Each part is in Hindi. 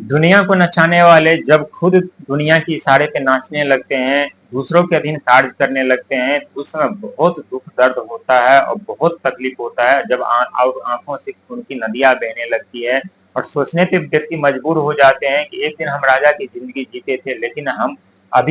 दुनिया को नचाने वाले जब खुद दुनिया के इशारे पे नाचने लगते हैं, दूसरों के अधीन कार्य करने लगते हैं, तो उस समय बहुत दुख दर्द होता है और बहुत तकलीफ होता है जब और आंखों से खून की नदियां बहने लगती है और सोचने पे व्यक्ति मजबूर हो जाते हैं कि एक दिन हम राजा की जिंदगी जीते थे, लेकिन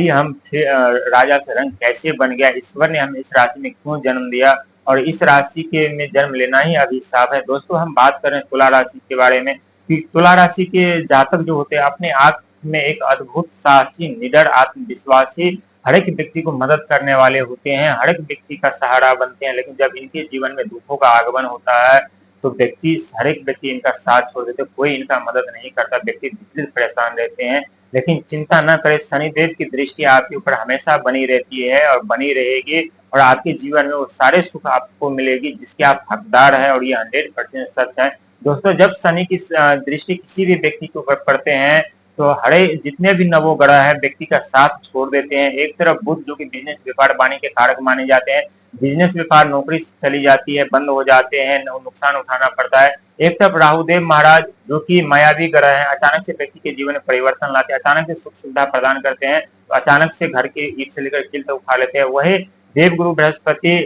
हम फिर राजा से रंग कैसे बन गया, ईश्वर ने हमें इस राशि में क्यों जन्म दिया और इस राशि के में जन्म लेना ही अभिशाप है। दोस्तों, हम बात करें तुला राशि के बारे में कि तुला राशि के जातक जो होते हैं अपने आप में एक अद्भुत साहसी, निडर, आत्मविश्वासी, हर एक व्यक्ति को मदद करने वाले होते हैं, हर एक व्यक्ति का सहारा बनते हैं। लेकिन जब इनके जीवन में दुखों का आगमन होता है तो हर एक व्यक्ति इनका साथ छोड़ देते, कोई इनका मदद नहीं करता, व्यक्ति विचलित परेशान रहते हैं। लेकिन चिंता न करें, शनिदेव की दृष्टि आपके ऊपर हमेशा बनी रहती है और बनी रहेगी और आपके जीवन में वो सारे सुख आपको मिलेगी जिसके आप हकदार हैं और ये 100% सच है। दोस्तों, जब शनि की दृष्टि किसी भी व्यक्ति के ऊपर पड़ते हैं तो हरे जितने भी नवोग्रह है व्यक्ति का साथ छोड़ देते हैं। एक तरफ बुध जो कि बिजनेस व्यापार वाणी के कारक माने जाते हैं, बिजनेस व्यापार नौकरी चली जाती है, बंद हो जाते हैं, नुकसान उठाना पड़ता है। एक तरफ राहुदेव महाराज जो कि मायावी ग्रह है, अचानक से व्यक्ति के जीवन में परिवर्तन लाते हैं, अचानक से सुख सुविधा प्रदान करते हैं, तो अचानक से घर के ईट से लेकर किल तक उठा लेते हैं। वही देवगुरु बृहस्पति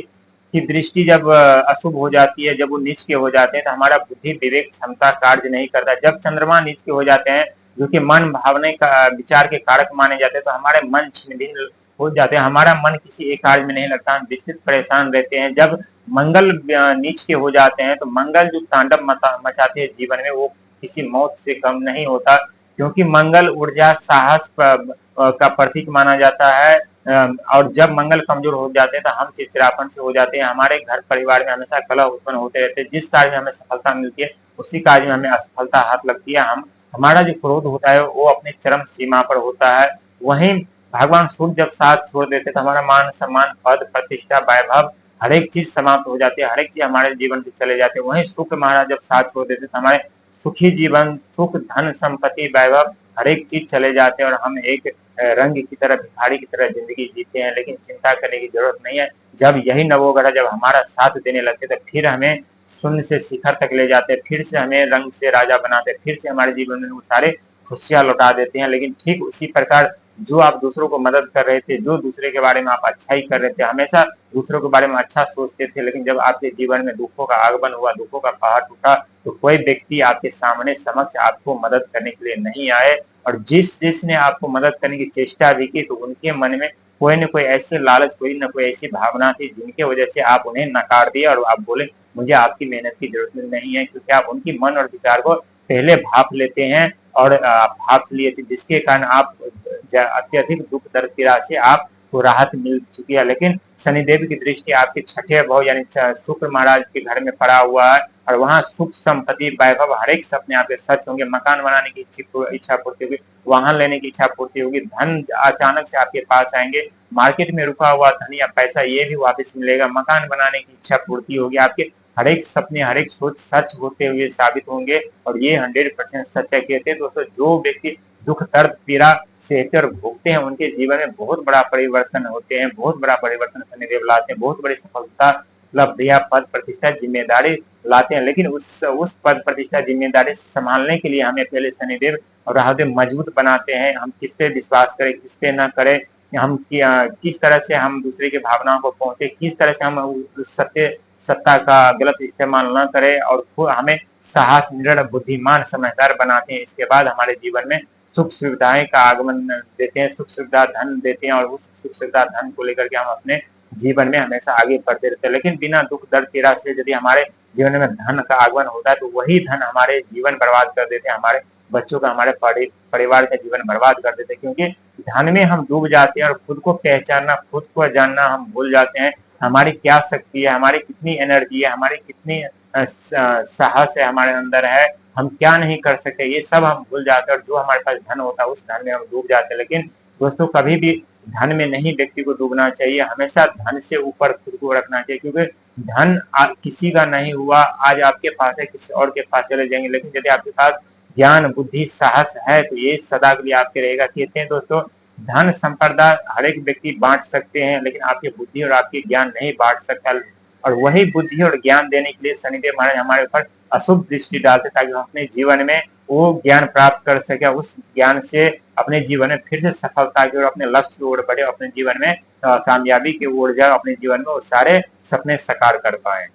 की दृष्टि जब अशुभ हो जाती है, जब वो नीच के हो जाते हैं तो हमारा बुद्धि विवेक क्षमता कार्य नहीं करता। जब चंद्रमा नीच के हो जाते हैं जो कि मन भावने का विचार के कारक माने जाते हैं तो हमारे मन छिन्न भिन्न हो जाते हैं, हमारा मन किसी एक कार्य में नहीं लगता, हम विस्तृत परेशान रहते हैं। जब मंगल नीच के हो जाते हैं तो मंगल जो तांडव मचाते हैं जीवन में वो किसी मौत से कम नहीं होता, क्योंकि मंगल ऊर्जा साहस का प्रतीक माना जाता है। और जब मंगल कमजोर हो जाते हैं तो हम चिड़चिड़ापन से हो जाते हैं, हमारे घर परिवार में हमेशा कलह उत्पन्न होते रहते हैं, जिस कार्य में हमें सफलता मिलती है उसी कार्य में हमें असफलता हाथ लगती है। हमारा जो क्रोध होता है वो अपने चरम सीमा पर होता है। वहीं भगवान सूर्य जब साथ छोड़ देते तो हमारा मान सम्मान, पद प्रतिष्ठा, वैभव हर एक चीज समाप्त हो जाती है, हर एक चीज हमारे जीवन से चले जाते हैं। वहीं शुक्र महाराज जब साथ छोड़ देते तो हमारे सुखी जीवन, सुख, धन, संपत्ति, वैभव हर एक चीज चले जाते हैं और हम एक रंग की तरह, भिखारी की तरह जिंदगी जीते हैं। लेकिन चिंता करने की जरूरत नहीं है, जब यही नवोग्रह जब हमारा साथ देने लगते तो फिर हमें शून्य से शिखर तक ले जाते, फिर से हमें रंग से राजा बनाते, फिर से हमारे जीवन में वो सारे खुशियां लौटा देते हैं। लेकिन ठीक उसी प्रकार जो आप दूसरों को मदद कर रहे थे, जो दूसरे के बारे में आप अच्छा ही कर रहे थे, हमेशा दूसरों के बारे में अच्छा सोचते थे, लेकिन जब आपके जीवन में दुखों का आगमन हुआ, दुखों का पहाड़ टूटा, तो कोई व्यक्ति आपके सामने समक्ष आपको मदद करने के लिए नहीं आए और जिसने आपको मदद करने की चेष्टा भी की तो उनके मन में कोई न कोई ऐसे लालच, कोई न कोई ऐसी भावना थी जिनके वजह से आप उन्हें नकार दिए और आप बोले मुझे आपकी मेहनत की जरूरत नहीं है, क्योंकि आप उनकी मन और विचार को पहले भाप लेते हैं और भाप लिए थे, जिसके कारण आप अत्यधिक दुख दर्द की राशि से आपको राहत मिल चुकी है। लेकिन शनिदेव की दृष्टि आपके छठे भाव यानी शुक्र महाराज के घर में पड़ा हुआ है और वहां सुख, संपत्ति, वैभव हर एक सपने आपके सच होंगे, मकान बनाने की इच्छा पूर्ति होगी, वाहन लेने की इच्छा पूर्ति होगी, धन अचानक से आपके पास आएंगे, मार्केट में रुका हुआ धन या पैसा ये भी वापस मिलेगा, मकान बनाने की इच्छा पूर्ति होगी, आपके हर एक सपने, हर एक सोच सच होते हुए साबित होंगे और ये 100% सच है। कहते हैं दोस्तों, जो व्यक्ति दुख, दर्द, पीड़ा सहते और भोगते हैं उनके जीवन में बहुत बड़ा परिवर्तन होते हैं, बहुत बड़ा परिवर्तन शनिदेव लाते हैं, बहुत बड़ी सफलता, उपलब्धियां, पद प्रतिष्ठा, जिम्मेदारी लाते हैं। लेकिन उस पद प्रतिष्ठा, जिम्मेदारी संभालने के लिए हमें पहले शनिदेव और राहुदेव मजबूत बनाते हैं। हम किस पे विश्वास करें, किस पे न करें, हम किस तरह से हम दूसरे की भावनाओं को पहुंचे, किस तरह से हम उस सत्ता का गलत इस्तेमाल न करें और हमें साहस, निडर, बुद्धिमान, समझदार बनाते हैं। इसके बाद हमारे जीवन में सुख सुविधाएं का आगमन देते हैं, सुख सुविधा धन देते हैं और उस सुख सुविधा धन को लेकर के हम अपने जीवन में हमेशा आगे बढ़ते रहते हैं। लेकिन बिना दुख दर्द पीड़ा से यदि हमारे जीवन में धन का आगमन होता है तो वही धन हमारे जीवन बर्बाद कर देते हैं, हमारे बच्चों का, हमारे परिवार का जीवन बर्बाद कर देते हैं, क्योंकि धन में हम डूब जाते हैं और खुद को पहचानना, खुद को जानना हम भूल जाते हैं। हमारी क्या शक्ति है, हमारी कितनी एनर्जी है, हमारी कितनी साहस है हमारे अंदर है, हम क्या नहीं कर सकते, ये सब हम भूल जाते हैं और जो हमारे पास धन होता है उस धन में हम डूब जाते हैं। लेकिन दोस्तों, कभी भी धन में नहीं व्यक्ति को डूबना चाहिए, हमेशा धन से ऊपर खुद को रखना चाहिए, क्योंकि धन किसी का नहीं हुआ, आज आपके पास है, किसी और के पास चले जाएंगे, लेकिन यदि आपके पास ज्ञान, बुद्धि, साहस है तो ये सदा के लिए आपके रहेगा। कहते हैं दोस्तों, धन संपदा हर एक व्यक्ति बांट सकते हैं, लेकिन आपकी बुद्धि और आपकी ज्ञान नहीं बांट सकता। और वही बुद्धि और ज्ञान देने के लिए शनिदेव महाराज हमारे ऊपर अशुभ दृष्टि डालते ताकि हम अपने जीवन में वो ज्ञान प्राप्त कर सके, उस ज्ञान से अपने जीवन में फिर से सफलता की ओर, अपने लक्ष्य की ओर बढ़े, अपने जीवन में कामयाबी की ओर जाए, अपने जीवन में वो सारे सपने साकार कर पाए।